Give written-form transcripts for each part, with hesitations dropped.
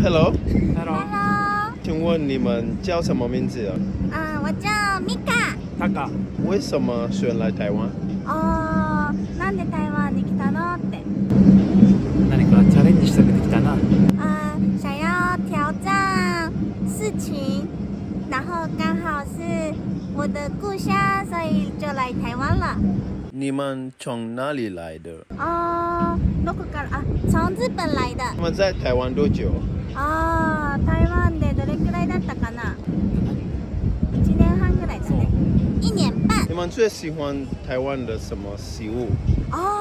Hello， Hello， 请问你们叫什么名字啊？我叫 Mika。タカ。为什么选来台湾？なんで台湾に来たのって。何かチャレンジしたくて来たな。想要挑战事情，然后刚好是我的故乡，所以就来台湾了。你们从哪里来的？どこから从日本来的。你们在台湾多久？台湾でどれくらいだったかな？1年半ぐらいですね。1年半。你们最喜欢台湾的什么食物？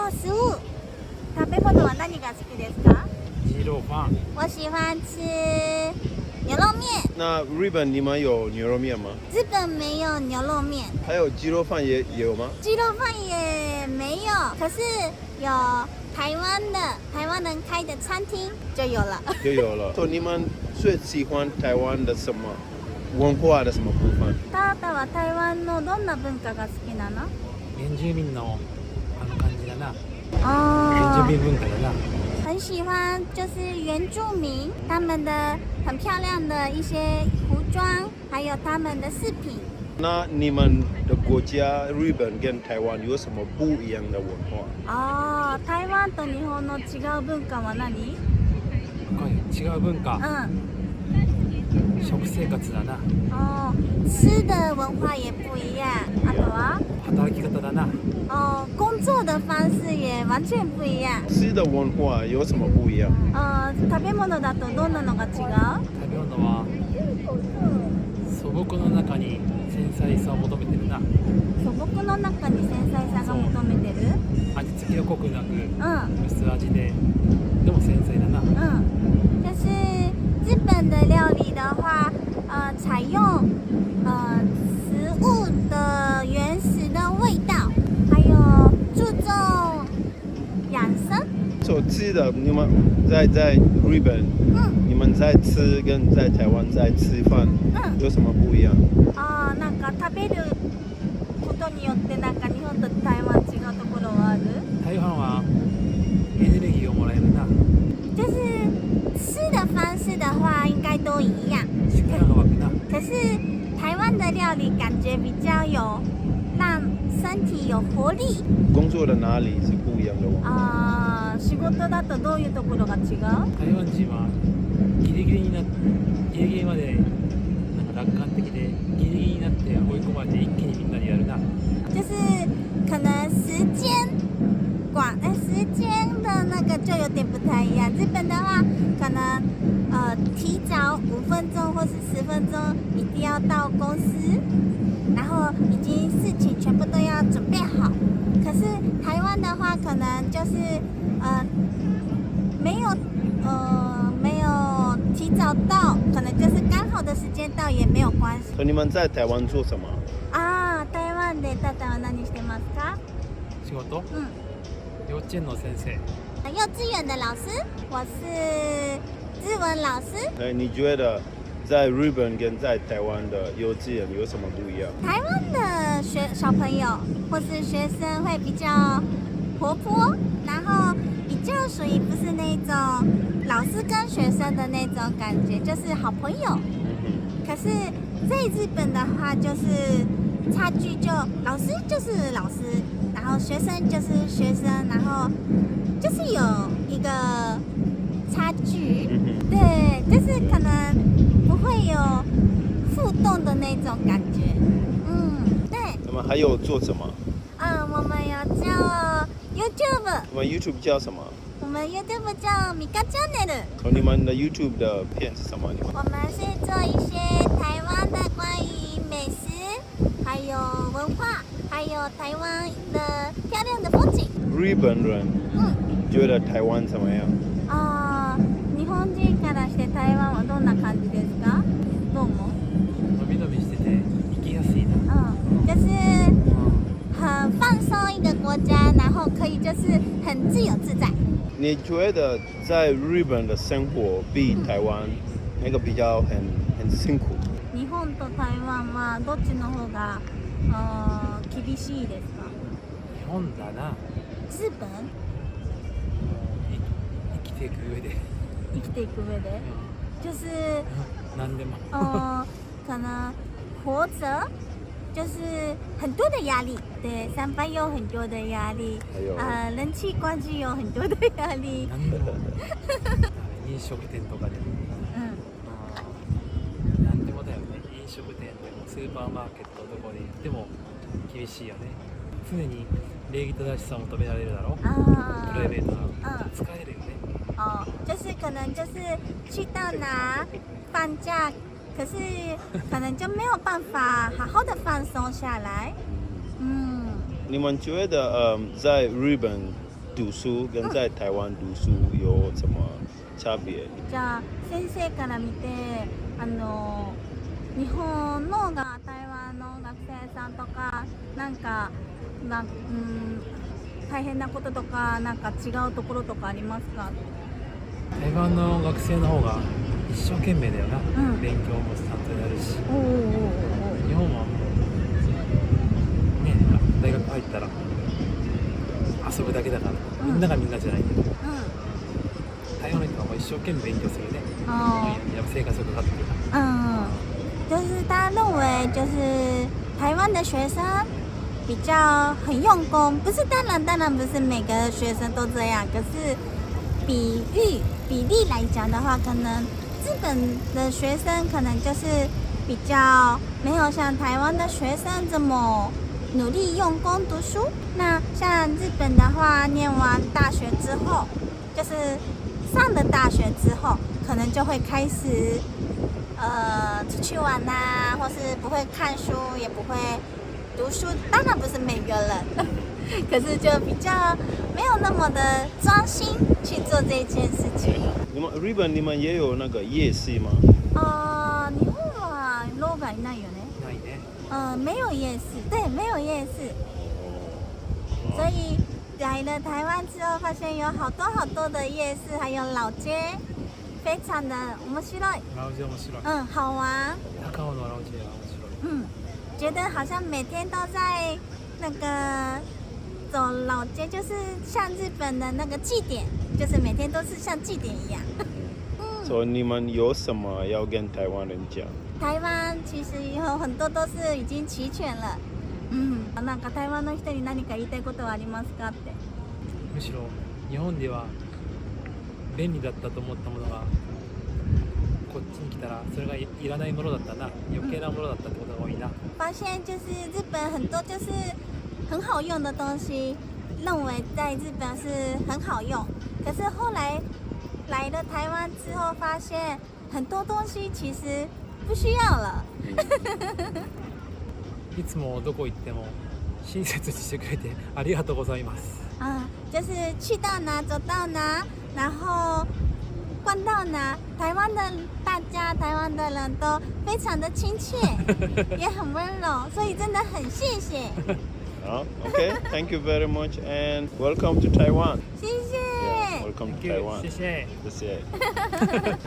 食物。食べ物は何が好きですか？鸡肉饭。我喜欢吃牛肉面。那日本你们有牛肉面吗？日本没有牛肉面。还有鸡肉饭也有吗？鸡肉饭也没有，可是有台湾人开的餐厅就有了。就有了。你们最喜欢台湾的什么文化的什么部分？タータは台湾のどんな文化が好きなの？原住民の感じだな。原住民文化だな。很喜欢就是原住民他们的很漂亮的一些服装，还有他们的饰品。那你们的国家日本跟台湾有什么不一样的文化？台湾と日本の違う文化は何？違う文化。食生活だな。吃的文化也不一样。あとは？働き方だな。工作的方式也完全不一样。吃的文化有什么不一样？食べ物だとどんなのが違う？食べ物は素朴の中に繊細さを求めてるな。素朴の中に繊細さが求めてる？味付けは濃くなく、薄味でも繊細だな。就是日本的料理的话，采用食物的原始的味道，还有注重养生。所吃的，你们在日本，你们在吃跟在台湾在吃饭，有什么不一样？なんか食べることによってなんか日本と台湾違うところはある？台湾はエネルギーをもらえるな。就是吃的方式的话，应该都一样。力が湧くな。可是台湾的料理感觉比较有让身体有活力。工作的哪里是不一样的文化？仕事だとどういうところが違う？台湾人はギリギリまでなんか楽観的でギリギリになって追い込まれて一気にみんなでやるな。就是可能时间的那个就有点不太一样。日本的话，可能提早5分钟或是10分钟一定要到公司，然后已经事情全部都要准备好。可是台湾的话，可能就是没有提早到，可能就是刚好的时间到也没有关系。你们在台湾做什么？台湾でタタは何してますか？仕事？幼稚園の先生。幼稚园的老师，我是日文老师。你觉得在日本跟在台湾的幼稚园有什么不一样？台湾的小朋友或是学生会比较活泼，然后比较属于不是那种老师跟学生的那种感觉，就是好朋友。可是在日本的话，就是差距就老师就是老师，然后学生就是学生，然后就是有一个差距。对，就是可能不会有互动的那种感觉。对。你们还有做什么？我们有叫 YouTube。你们 YouTube 叫什么？我们 YouTube 叫米卡 Channel。你们的 YouTube 的片是什么？我们是做一些台湾的关于美食，还有文化，还有台湾的漂亮的风景。日本人觉得台湾怎么样？日本人からして台湾はどんな感じですか？どう思う？伸び伸びしてて行きやすいな。就是很放松一个国家，然后可以就是很自由自在。你觉得在日本的生活比台湾那个比较很辛苦？日本と台湾はどっちの方が厳しいですか？日本だな。日本？生きていく上で。生きていく上で。就是何でも。可能活着就是很多的压力，对，上班有很多的压力，还有人际关系有很多的压力，何でも。飲食店とかでも。嗯，何でもだよね。飲食店でもスーパーマーケットどこで行っても厳しいよね。常に礼儀正しさを求められるだろう。プライベートな。疲れるよね。就是可能就是去到哪放假，可是可能就没有办法好好的放松下来。你们觉得在日本读书跟在台湾读书有什么差别？じゃあ先生から見て日本のが台湾の学生さんとかなんか大変なこととかなんか違うところとかありますか？台湾の学生の方が一生懸命だよな、うん勉強もちゃんとやるし、おお日本はもうね大学入ったら遊ぶだけだから、うんみんながみんなじゃないんだけど、嗯台湾の人はもう一生懸命勉強するね、哦やっぱ生活がかかってるから。就是大家认为就是台湾的学生比较很用功，不是当然不是每个学生都这样，可是比例来讲的话，可能日本的学生可能就是比较没有像台湾的学生这么努力用功读书。那像日本的话，念完大学之后，就是上了大学之后，可能就会开始出去玩呐、或是不会看书，也不会读书。当然不是每个人，可是就比较没有那么的专心去做这件事情。日本你们也有那个夜市吗？日本はローがいないよね。ないね。没有夜市，对，没有夜市。所以来了台湾之后，发现有好多的夜市，还有老街，非常的面白い。ラウジ面白い。好玩。高尾のラウジは面白い。觉得好像每天都在那个走老街，就是像日本的那个祭典，就是每天都是像祭典一样。所以你们有什么要跟台湾人讲？台湾其实有很多都是已经齐全了。なんか台湾の人に何か言いたいことはありますかって。むしろ日本では便利だったと思ったものがこっちに来たらそれがいらないものだったな、余計なものだったってことが多いな。发现就是日本很多就是很好用的东西，认为在日本是很好用，可是后来来了台湾之后，发现很多东西其实不需要了。いつもどこ行っても親切にしてくれてありがとうございます。就是去到哪走到哪，然后逛到哪，台湾的大家，台湾的人都非常的亲切，也很温柔，所以真的很谢谢。Okay, thank you very much and welcome to Taiwan. 谢谢。 Yeah, welcome to Taiwan. 谢谢。谢谢。